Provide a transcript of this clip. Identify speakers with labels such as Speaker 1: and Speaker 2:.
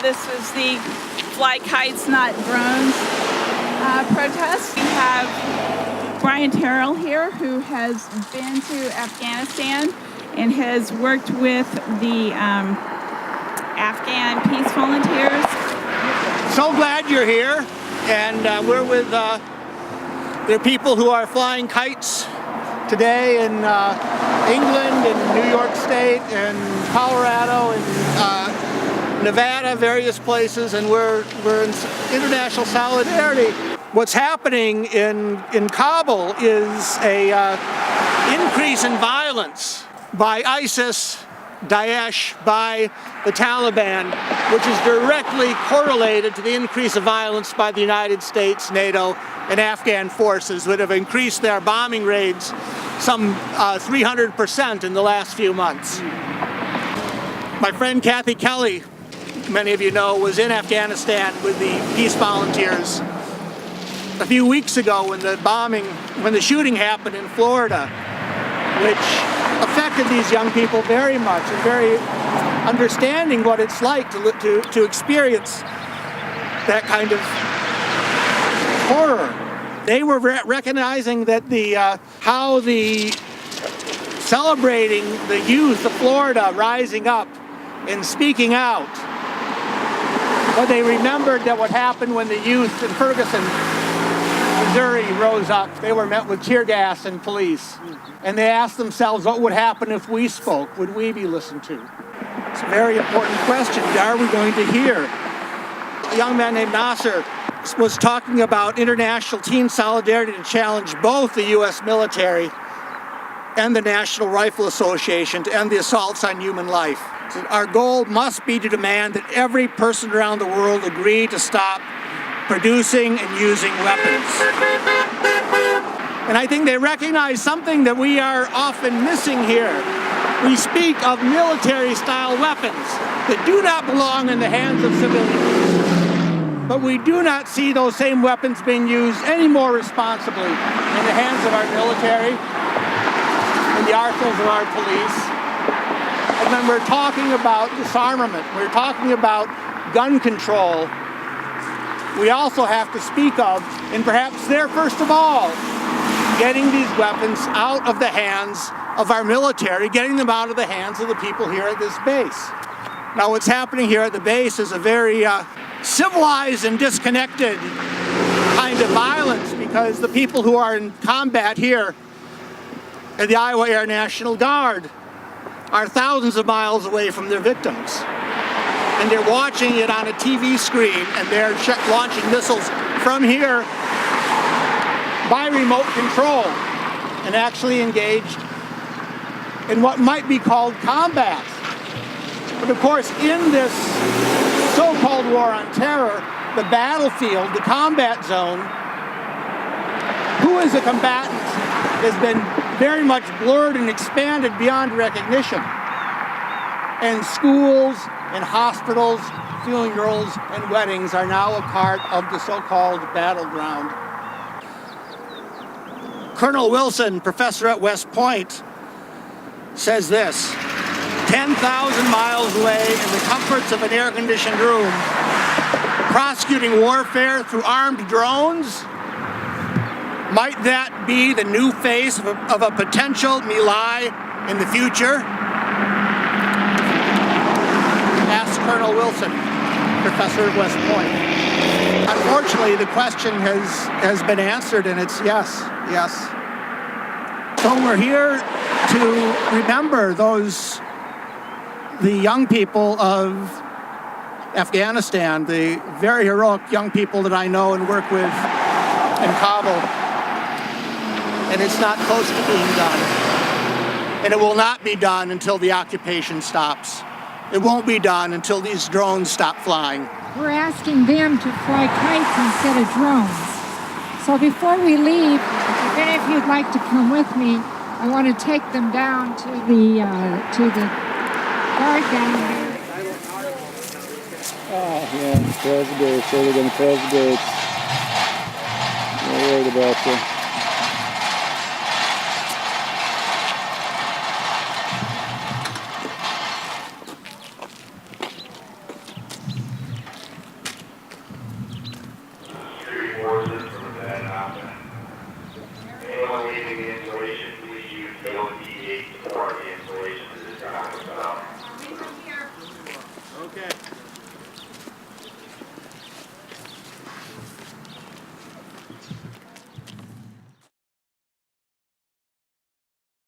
Speaker 1: This was the Fly Kites Not Drones protest. We have Brian Terrell here, who has been to Afghanistan and has worked with the Afghan peace volunteers.
Speaker 2: So glad you're here, and we're with the people who are flying kites today in England and New York State and Colorado and Nevada, various places, and we're in international solidarity. What's happening in Kabul is a increase in violence by ISIS, Daesh, by the Taliban, which is directly correlated to the increase of violence by the United States, NATO, and Afghan forces, that have increased their bombing raids some 300% in the last few months. My friend Kathy Kelly, many of you know, was in Afghanistan with the peace volunteers a few weeks ago when the shooting happened in Florida, which affected these young people very much, and very understanding what it's like to experience that kind of horror. They were recognizing that how celebrating the youth of Florida rising up and speaking out. But they remembered that what happened when the youth in Ferguson, Missouri rose up. They were met with tear gas and police. And they asked themselves, what would happen if we spoke? Would we be listened to? It's a very important question. Are we going to hear? A young man named Nasser was talking about international teen solidarity to challenge both the U.S. military and the National Rifle Association to end the assaults on human life. Our goal must be to demand that every person around the world agree to stop producing and using weapons. And I think they recognize something that we are often missing here. We speak of military-style weapons that do not belong in the hands of civilians. But we do not see those same weapons being used any more responsibly in the hands of our military, in the arsenals of our police. And when we're talking about disarmament, we're talking about gun control, we also have to speak of, and perhaps there first of all, getting these weapons out of the hands of our military, getting them out of the hands of the people here at this base. Now, what's happening here at the base is a very civilized and disconnected kind of violence, because the people who are in combat here at the Iowa Air National Guard are thousands of miles away from their victims. And they're watching it on a TV screen, and they're launching missiles from here by remote control, and actually engaged in what might be called combat. But of course, in this so-called war on terror, the battlefield, the combat zone, who is a combatant has been very much blurred and expanded beyond recognition. And schools and hospitals, funerals and weddings are now a part of the so-called battleground. Colonel Wilson, professor at West Point, says this: 10,000 miles away in the comforts of an air-conditioned room, prosecuting warfare through armed drones? Might that be the new face of a potential My Lai in the future? Asked Colonel Wilson, professor at West Point. Unfortunately, the question has been answered, and it's yes. So we're here to remember the young people of Afghanistan, the very heroic young people that I know and work with in Kabul. And it's not close to being done. And it will not be done until the occupation stops. It won't be done until these drones stop flying.
Speaker 3: We're asking them to fly kites instead of drones. So before we leave, if any of you'd like to come with me, I want to take them down to the guard down there.
Speaker 4: Oh, yeah, close the gates. So they're going to close the gates. Not worried about you.
Speaker 2: Okay.